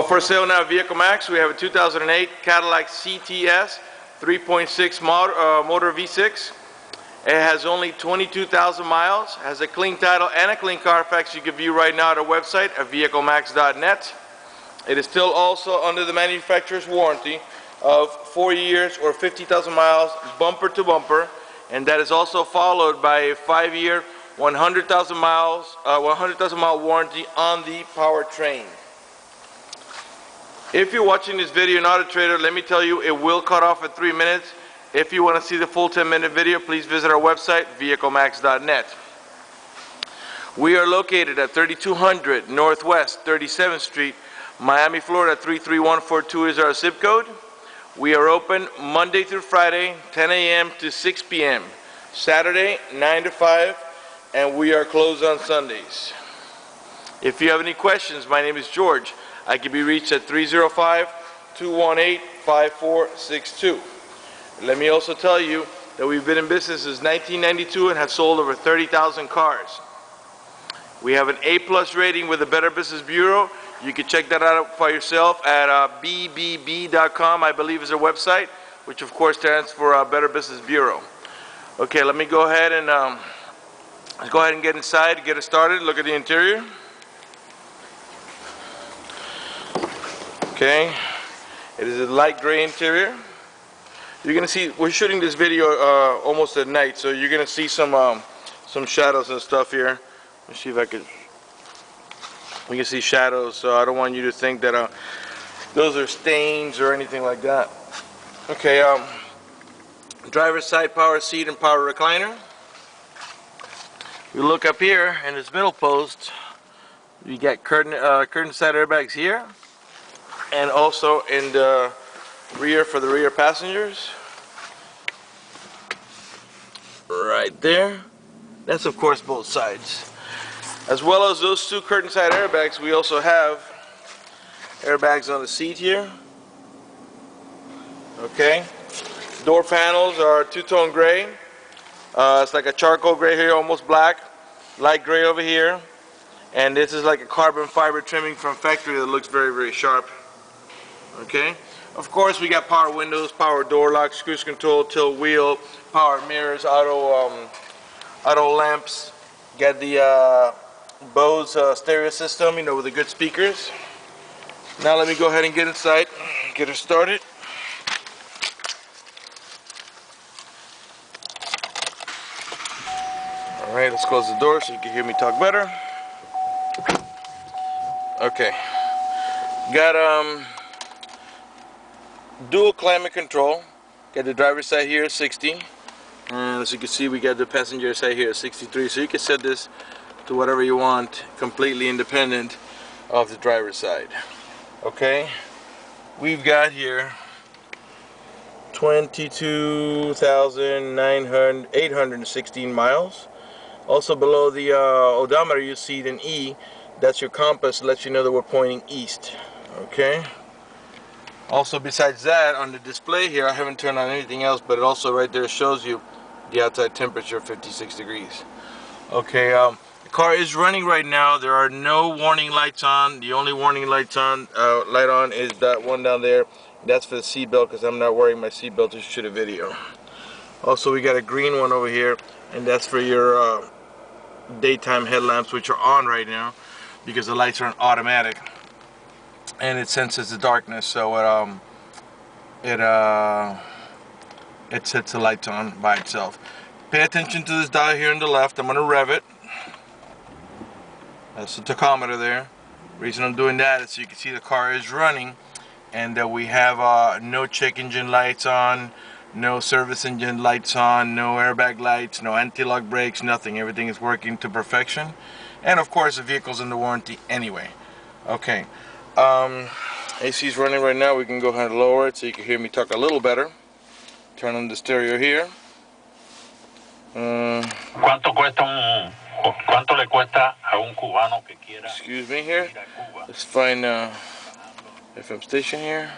For sale now at Vehicle Max, we have a 2008 Cadillac CTS 3.6 motor V6. It has only 22,000 miles, has a clean title and a clean Carfax. You can view right now at our website at vehiclemax.net. It is still also under the manufacturer's warranty of 4 years or 50,000 miles, bumper to bumper, and that is also followed by a 5-year, 100,000 mile warranty on the powertrain. If you're watching this video not a trader, let me tell you, it will cut off at 3 minutes. If you want to see the full 10-minute video, please visit our website, vehiclemax.net. We are located at 3200 Northwest 37th Street, Miami, Florida. 33142 is our zip code. We are open Monday through Friday, 10 a.m. to 6 p.m. Saturday, 9 to 5, and we are closed on Sundays. If you have any questions, my name is George. I can be reached at 305-218-5462. Let me also tell you that we've been in business since 1992 and have sold over 30,000 cars. We have an A+ rating with the Better Business Bureau. You can check that out for yourself at bbb.com, I believe is our website, which of course stands for Better Business Bureau. Okay, let me go ahead and let's go ahead and get inside, get it started. Look at the interior. Okay, it is a light gray interior. You're gonna see, we're shooting this video almost at night, so you're gonna see some shadows and stuff here. Let me see if I could. We can see shadows, so I don't want you to think that those are stains or anything like that. Okay, driver's side power seat and power recliner. You look up here in this middle post, you got curtain side airbags here, and also in the rear for the rear passengers. Right there. That's of course both sides. As well as those two curtain side airbags, we also have airbags on the seat here. Okay. Door panels are two-tone gray. It's like a charcoal gray here, almost black. Light gray over here. And this is like a carbon fiber trimming from factory that looks very, very sharp. Okay. Of course, we got power windows, power door locks, cruise control, tilt wheel, power mirrors, auto lamps. Got the Bose stereo system, you know, with the good speakers. Now let me go ahead and get inside, get her started. Alright, let's close the door so you can hear me talk better. Okay. Got dual climate control. Got the driver's side here at 60. And as you can see, we got the passenger side here at 63. So you can set this to whatever you want, completely independent of the driver's side. Okay, we've got here 22,816 miles. Also below the odometer you see an E. That's your compass, lets you know that we're pointing east. Okay. Also besides that, on the display here, I haven't turned on anything else, but it also right there shows you the outside temperature, 56 degrees. Okay, the car is running right now. There are no warning lights on. The only warning light on is that one down there. That's for the seatbelt, because I'm not wearing my seatbelt to shoot a video. Also, we got a green one over here, and that's for your daytime headlamps, which are on right now because the lights are automatic, and it senses the darkness, so it sets the lights on by itself. Pay attention to this dial here on the left. I'm going to rev it. That's the tachometer there. The reason I'm doing that is so you can see the car is running, and that we have no check engine lights on, no service engine lights on, no airbag lights, no anti-lock brakes, nothing. Everything is working to perfection. And of course the vehicle's under warranty anyway. Okay. AC is running right now. We can go ahead and lower it so you can hear me talk a little better. Turn on the stereo here. ¿Cuánto le cuesta a un cubano que quiera? Excuse me here. Let's find FM station here.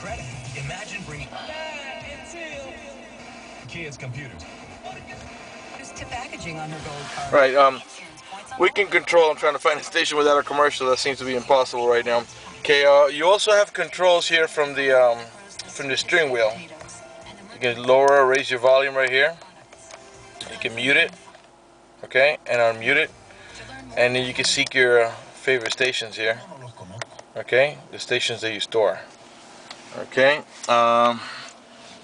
Credit. Imagine bringing kids computers. Just Right, we can control. I'm trying to find a station without a commercial. That seems to be impossible right now. Okay, you also have controls here from the steering wheel. You can lower or raise your volume right here. You can mute it, okay, and unmute it, and then you can seek your favorite stations here. Okay, the stations that you store. Okay,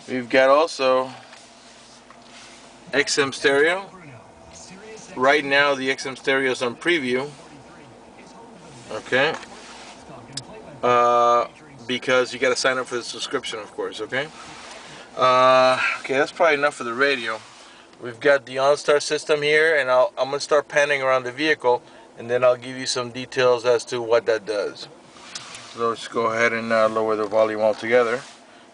we've got also XM stereo. Right now the XM stereo is on preview. Okay, because you got to sign up for the subscription, of course. Okay. Okay, that's probably enough for the radio. We've got the Onstar System here, and I'm gonna start panning around the vehicle, and then I'll give you some details as to what that does. So let's go ahead and lower the volume altogether,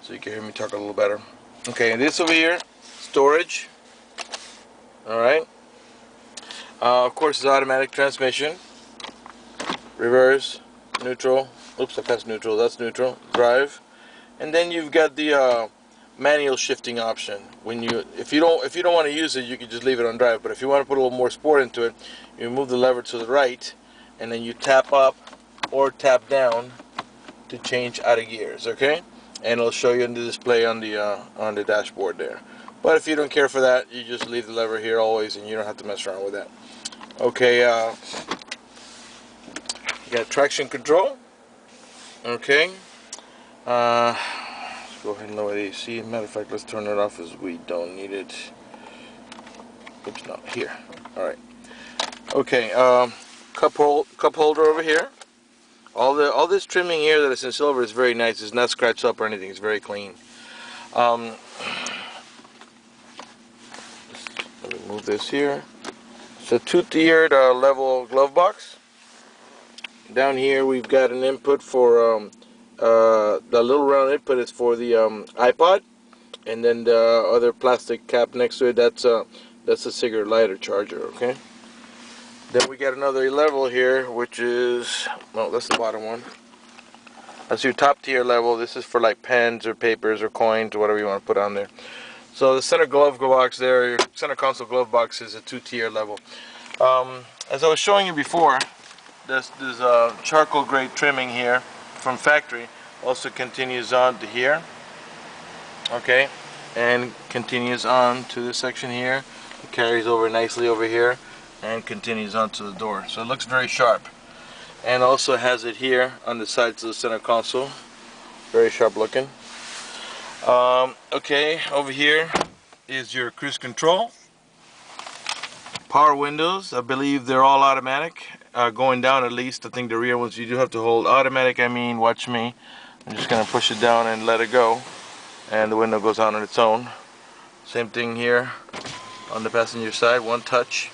so you can hear me talk a little better. Okay, and this over here, storage. All right. Of course, it's automatic transmission. Reverse, neutral. Oops, I passed neutral. That's neutral. Drive, and then you've got the manual shifting option. If you don't want to use it, you can just leave it on drive. But if you want to put a little more sport into it, you move the lever to the right, and then you tap up or tap down to change out of gears. Okay, and it'll show you in the display on the dashboard there. But if you don't care for that, you just leave the lever here always, and you don't have to mess around with that. Okay, you got traction control. Okay. Go ahead and lower the AC. Matter of fact, let's turn it off as we don't need it. Oops, not here. Alright. Okay, cup holder over here. All this trimming here that is in silver is very nice. It's not scratched up or anything. It's very clean. Let me move this here. It's a 2-tiered level glove box. Down here we've got an input for the little round input is for the iPod, and then the other plastic cap next to it, that's a cigarette lighter charger. Okay. Then we got another level here, which is, no, that's the bottom one. That's your top tier level. This is for like pens or papers or coins or whatever you want to put on there. So the center glove box there, your center console glove box, is a 2-tier level. As I was showing you before, there's charcoal gray trimming here from factory. Also continues on to here. Okay, and continues on to this section here. It carries over nicely over here and continues on to the door. So it looks very sharp. And also has it here on the sides of the center console. Very sharp looking. Okay, over here is your cruise control. Power windows, I believe they're all automatic. Going down at least, I think the rear ones you do have to hold. Automatic, I mean, watch me. I'm just going to push it down and let it go. And the window goes on its own. Same thing here on the passenger side, one touch.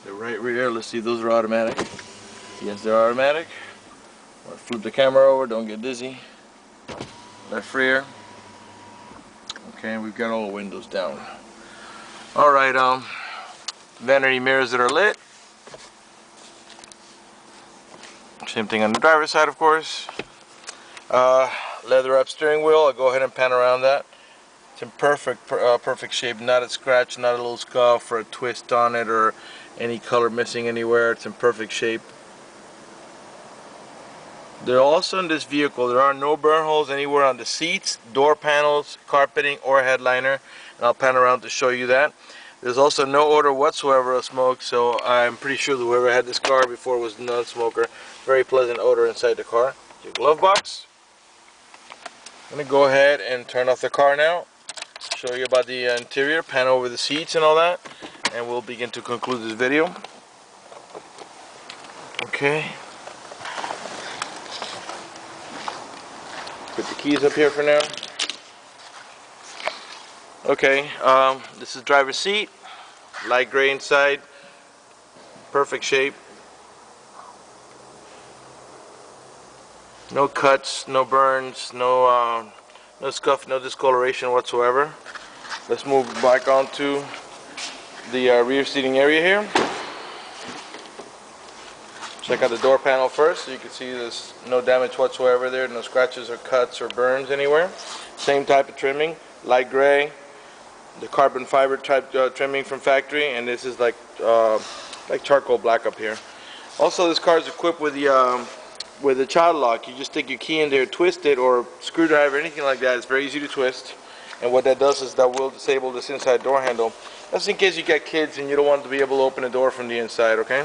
The right rear, let's see, those are automatic. Yes, they're automatic. I'll flip the camera over, don't get dizzy. Left rear. Okay, we've got all the windows down. Alright, vanity mirrors that are lit. Same thing on the driver's side, of course. Leather up steering wheel. I'll go ahead and pan around that. It's in perfect shape, not a scratch, not a little scuff or a twist on it or any color missing anywhere. It's in perfect shape. There also in this vehicle, there are no burn holes anywhere on the seats, door panels, carpeting, or headliner. And I'll pan around to show you that. There's also no odor whatsoever of smoke, so I'm pretty sure that whoever had this car before was a non-smoker. Very pleasant odor inside the car. Your glove box. I'm going to go ahead and turn off the car now. Show you about the interior, pan over the seats and all that, and we'll begin to conclude this video. Okay. Put the keys up here for now. Okay, this is driver's seat, light gray inside, perfect shape. No cuts, no burns, no scuff, no discoloration whatsoever. Let's move back onto the rear seating area here. Check out the door panel first, so you can see there's no damage whatsoever there, no scratches or cuts or burns anywhere. Same type of trimming, light gray, the carbon fiber type trimming from factory, and this is like charcoal black up here. Also, this car is equipped with the child lock. You just stick your key in there, twist it, or screwdriver, anything like that. It's very easy to twist. And what that does is that will disable this inside door handle. That's in case you got kids and you don't want to be able to open the door from the inside, okay?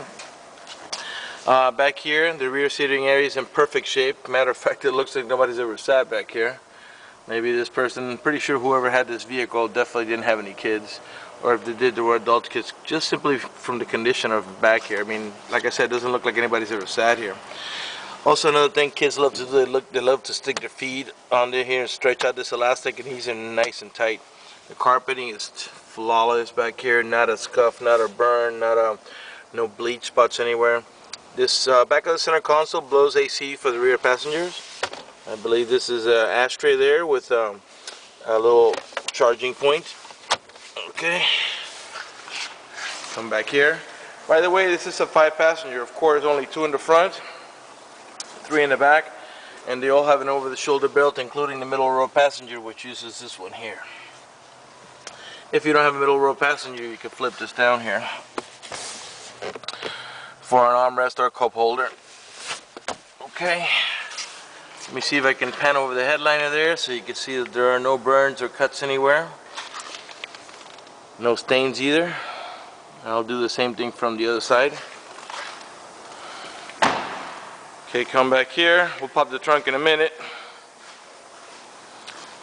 Back here, the rear seating area is in perfect shape. Matter of fact, it looks like nobody's ever sat back here. Maybe this person, pretty sure whoever had this vehicle definitely didn't have any kids. Or if they did, they were adult kids, just simply from the condition of back here. I mean, like I said, it doesn't look like anybody's ever sat here. Also, another thing kids love to do, they love to stick their feet on there here and stretch out this elastic, and he's in nice and tight. The carpeting is flawless back here, not a scuff, not a burn, no bleach spots anywhere. This back of the center console blows AC for the rear passengers. I believe this is an ashtray there with a little charging point. Okay, come back here. By the way, this is a 5-passenger. Of course, only 2 in the front, 3 in the back, and they all have an over-the-shoulder belt, including the middle row passenger, which uses this one here. If you don't have a middle row passenger, you can flip this down here for an armrest or a cup holder. Okay, let me see if I can pan over the headliner there so you can see that there are no burns or cuts anywhere. No stains either. I'll do the same thing from the other side. Okay, come back here. We'll pop the trunk in a minute.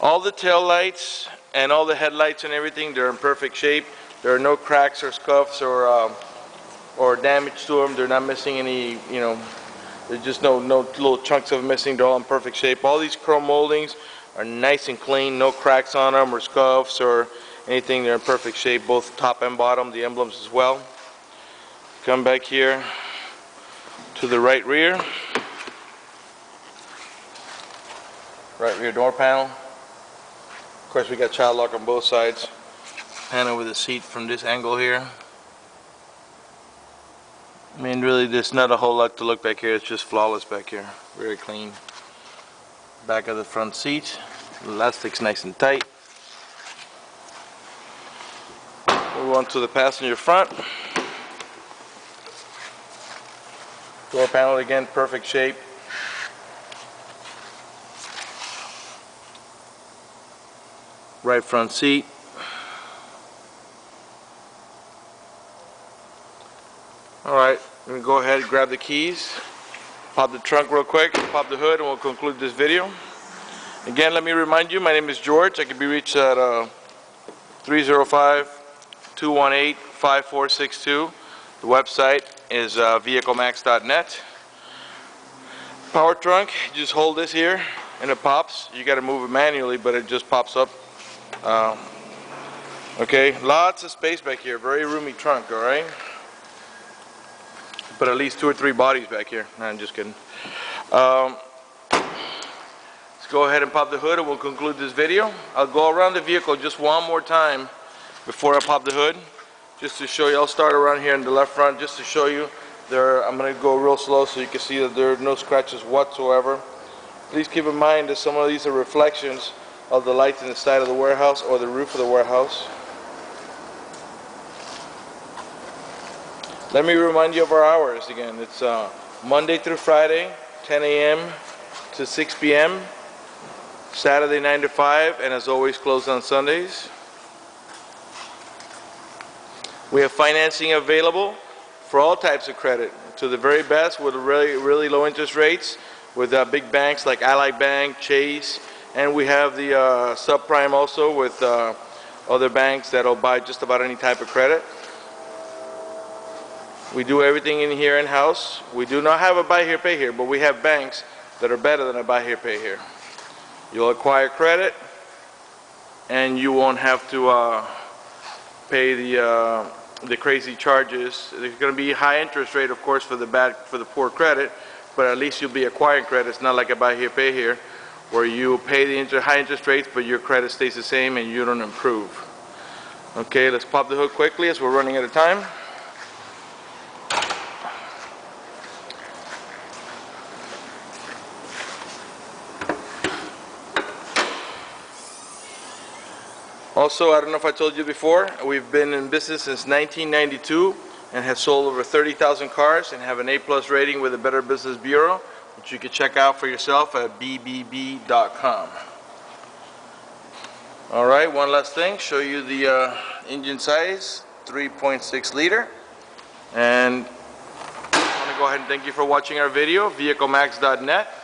All the tail lights and all the headlights and everything, they're in perfect shape. There are no cracks or scuffs or damage to them. They're not missing any, you know, there's just no little chunks of missing. They're all in perfect shape. All these chrome moldings are nice and clean, no cracks on them or scuffs or anything. They're in perfect shape, both top and bottom, the emblems as well. Come back here to the right rear door panel. Of course, we got child lock on both sides. Pan over the seat from this angle here. I mean, really, there's not a whole lot to look back here. It's just flawless back here. Very clean. Back of the front seat. The elastic's nice and tight. Move on to the passenger front. Door panel again, perfect shape. Right front seat. Alright, I'm going to go ahead and grab the keys, pop the trunk real quick, pop the hood, and we'll conclude this video. Again, let me remind you, my name is George. I can be reached at 305-218-5462. The website is vehiclemax.net. Power trunk, you just hold this here and it pops. You got to move it manually, but it just pops up. Okay, lots of space back here, very roomy trunk, alright? Put at least 2 or 3 bodies back here. No, I'm just kidding. Let's go ahead and pop the hood and we'll conclude this video. I'll go around the vehicle just one more time before I pop the hood, just to show you. I'll start around here in the left front just to show you. I'm going to go real slow so you can see that there are no scratches whatsoever. Please keep in mind that some of these are reflections of the lights in the side of the warehouse or the roof of the warehouse. Let me remind you of our hours again. It's Monday through Friday, 10 a.m. to 6 p.m. Saturday 9 to 5, and as always closed on Sundays. We have financing available for all types of credit, to the very best with really low interest rates with big banks like Ally Bank, Chase, and we have the subprime also with other banks that'll buy just about any type of credit. We do everything in here in-house. We do not have a buy here, pay here, but we have banks that are better than a buy here, pay here. You'll acquire credit and you won't have to pay the crazy charges. There's going to be high interest rate, of course, for the poor credit, but at least you'll be acquiring credit. It's not like a buy here, pay here, where you pay the high interest rates, but your credit stays the same and you don't improve. Okay, let's pop the hood quickly as we're running out of time. Also, I don't know if I told you before, we've been in business since 1992 and have sold over 30,000 cars and have an A+ rating with the Better Business Bureau, which you can check out for yourself at bbb.com. Alright, one last thing, show you the engine size, 3.6 liter. And I want to go ahead and thank you for watching our video, vehiclemax.net.